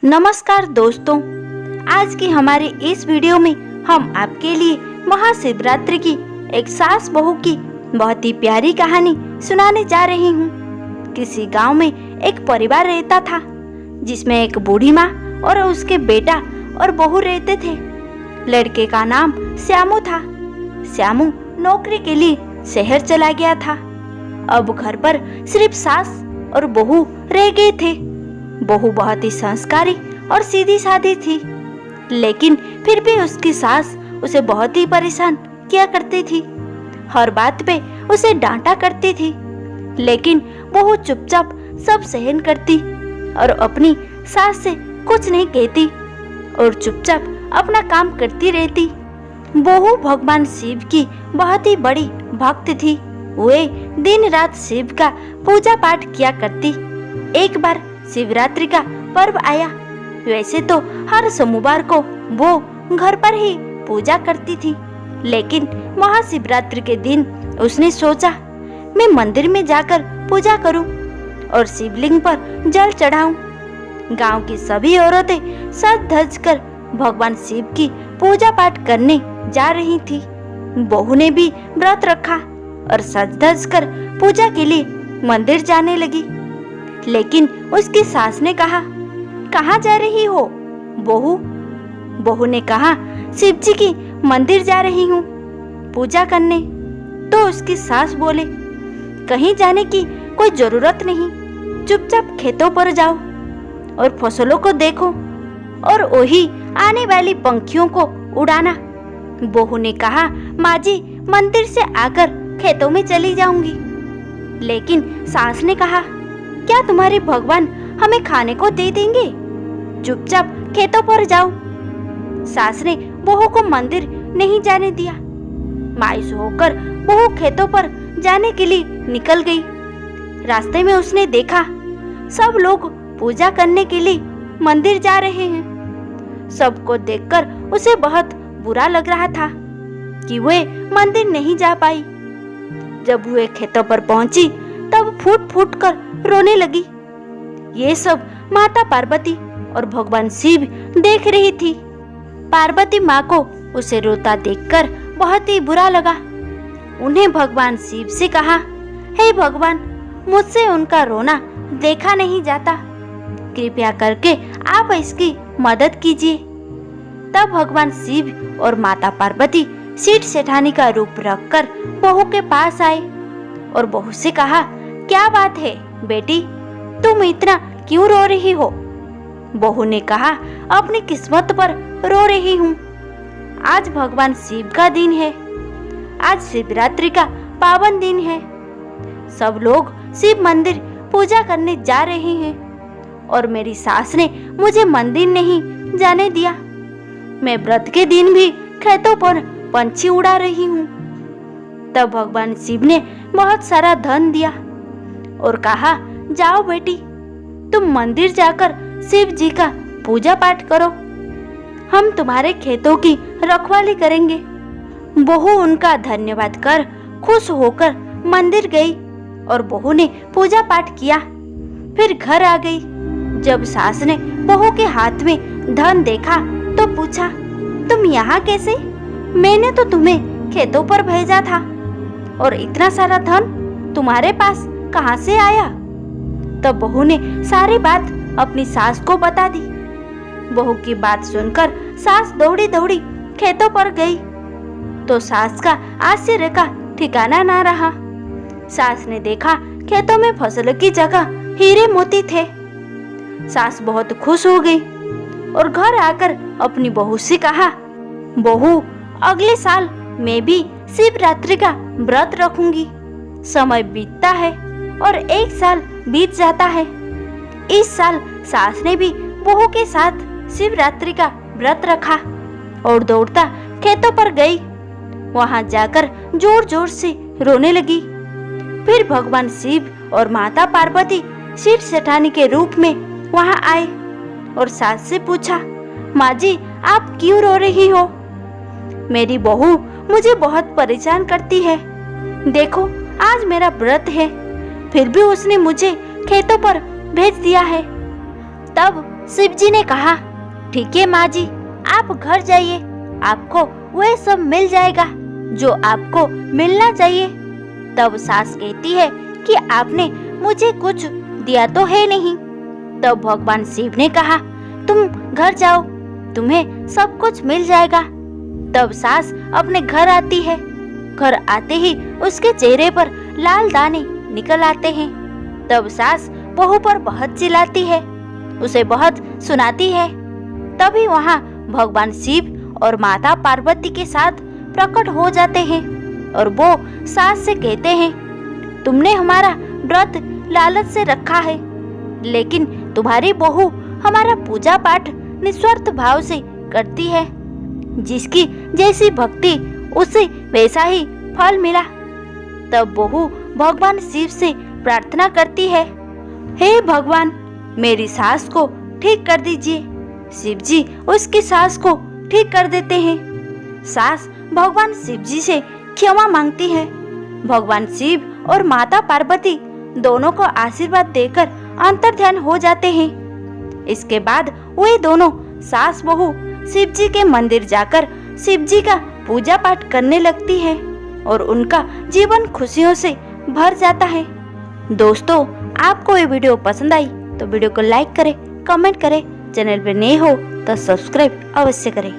नमस्कार दोस्तों, आज की हमारी इस वीडियो में हम आपके लिए महाशिवरात्रि की एक सास बहू की बहुत ही प्यारी कहानी सुनाने जा रही हूँ। किसी गांव में एक परिवार रहता था जिसमें एक बूढ़ी माँ और उसके बेटा और बहू रहते थे। लड़के का नाम श्यामू था। श्यामू नौकरी के लिए शहर चला गया था। अब घर पर सिर्फ सास और बहू रह गए थे। बहू बहुत ही संस्कारी और सीधी सादी थी, लेकिन फिर भी उसकी सास उसे बहुत ही परेशान किया करती थी। हर बात पे उसे डांटा करती थी, लेकिन बहू चुपचाप सब सहन करती और अपनी सास से कुछ नहीं कहती और चुपचाप अपना काम करती रहती। बहू भगवान शिव की बहुत ही बड़ी भक्त थी। वे दिन रात शिव का पूजा पाठ किया करती। एक बार शिवरात्रि का पर्व आया। वैसे तो हर सोमवार को वो घर पर ही पूजा करती थी, लेकिन महाशिवरात्रि के दिन उसने सोचा मैं मंदिर में जाकर पूजा करूं और शिवलिंग पर जल चढ़ाऊं। गांव की सभी औरतें सज धज कर भगवान शिव की पूजा पाठ करने जा रही थी। बहू ने भी व्रत रखा और सज धज कर पूजा के लिए मंदिर जाने लगी। लेकिन उसकी सास ने कहा, कहाँ जा रही हो बहू? बहू ने कहा, शिव जी की मंदिर जा रही हूँ पूजा करने। तो उसकी सास बोले, कहीं जाने की कोई जरूरत नहीं, चुपचाप खेतों पर जाओ और फसलों को देखो और वही आने वाली पंखियों को उड़ाना। बहू ने कहा, माँ जी मंदिर से आकर खेतों में चली जाऊंगी। लेकिन सास ने कहा, क्या तुम्हारे भगवान हमें खाने को दे देंगे? चुपचाप खेतों पर जाओ। सास ने बहू को मंदिर नहीं जाने दिया। मायूस होकर बहू खेतों पर जाने के लिए निकल गई। रास्ते में उसने देखा सब लोग पूजा करने के लिए मंदिर जा रहे हैं। सबको देखकर उसे बहुत बुरा लग रहा था कि वे मंदिर नहीं जा पाई। जब वे खेतों पर पहुंची तब फूट फूट कर रोने लगी। ये सब माता पार्वती और भगवान शिव देख रही थी। पार्वती माँ को उसे रोता देखकर बहुत ही बुरा लगा। उन्हें भगवान शिव से कहा, हे भगवान, मुझसे उनका रोना देखा नहीं जाता, कृपया करके आप इसकी मदद कीजिए। तब भगवान शिव और माता पार्वती सेठ सेठानी का रूप रखकर बहू के पास आए और बहू से कहा, क्या बात है बेटी, तुम इतना क्यों रो रही हो? बहू ने कहा, अपनी किस्मत पर रो रही हूँ। आज भगवान शिव का दिन है। आज शिवरात्रि का पावन दिन है। सब लोग शिव मंदिर पूजा करने जा रहे हैं और मेरी सास ने मुझे मंदिर नहीं जाने दिया। मैं व्रत के दिन भी खेतों पर पंछी उड़ा रही हूँ। तब भगवान शिव ने बहुत सारा धन दिया और कहा, जाओ बेटी, तुम मंदिर जाकर शिव जी का पूजा पाठ करो, हम तुम्हारे खेतों की रखवाली करेंगे। बहू उनका धन्यवाद कर खुश होकर मंदिर गई और बहू ने पूजा पाठ किया। फिर घर आ गई। जब सास ने बहू के हाथ में धन देखा तो पूछा, तुम यहाँ कैसे? मैंने तो तुम्हें खेतों पर भेजा था और इतना सारा धन तुम्हारे पास कहाँ से आया? तब बहू ने सारी बात अपनी सास को बता दी। बहू की बात सुनकर सास दौड़ी दौड़ी खेतों पर गई तो सास का आश्चर्य का ठिकाना ना रहा। सास ने देखा खेतों में फसलों की जगह हीरे मोती थे। सास बहुत खुश हो गई और घर आकर अपनी बहू से कहा, बहू, अगले साल मैं भी शिवरात्रि का व्रत रखूंगी। समय बीतता है और एक साल बीत जाता है। इस साल सास ने भी बहू के साथ शिवरात्रि का व्रत रखा और दौड़ता खेतों पर गई। वहां जाकर जोर जोर से रोने लगी। फिर भगवान शिव और माता पार्वती सेठ सेठानी के रूप में वहां आए और सास से पूछा, माँ जी आप क्यों रो रही हो? मेरी बहू मुझे बहुत परेशान करती है। देखो आज मेरा व्रत है, फिर भी उसने मुझे खेतों पर भेज दिया है। तब शिव जी ने कहा, ठीक है माँ जी, आप घर जाइए, आपको वह सब मिल जाएगा जो आपको मिलना चाहिए। तब सास कहती है कि आपने मुझे कुछ दिया तो है नहीं। तब भगवान शिव ने कहा, तुम घर जाओ, तुम्हें सब कुछ मिल जाएगा। तब सास अपने घर आती है। घर आते ही उसके चेहरे पर लाल दाने निकल आते हैं। तब सास बहू पर बहुत चिल्लाती है, उसे बहुत सुनाती है। तभी वहाँ भगवान शिव और माता पार्वती के साथ प्रकट हो जाते हैं और वो सास से कहते हैं, तुमने हमारा व्रत लालच से रखा है, लेकिन तुम्हारी बहू हमारा पूजा पाठ निस्वार्थ भाव से करती है। जिसकी जैसी भक्ति उसे वैसा ही फल मिला। तब बहू भगवान शिव से प्रार्थना करती है, हे भगवान, मेरी सास को ठीक कर दीजिए। शिव जी उसकी सास को ठीक कर देते हैं। सास भगवान शिव जी से क्षमा मांगती है। भगवान शिव और माता पार्वती दोनों को आशीर्वाद देकर अंतर्ध्यान हो जाते हैं। इसके बाद वे दोनों सास बहू शिव जी के मंदिर जाकर शिव जी का पूजा पाठ करने लगती है और उनका जीवन खुशियों से भर जाता है। दोस्तों, आपको ये वीडियो पसंद आई तो वीडियो को लाइक करें, कमेंट करें, चैनल पर नए हो तो सब्सक्राइब अवश्य करें।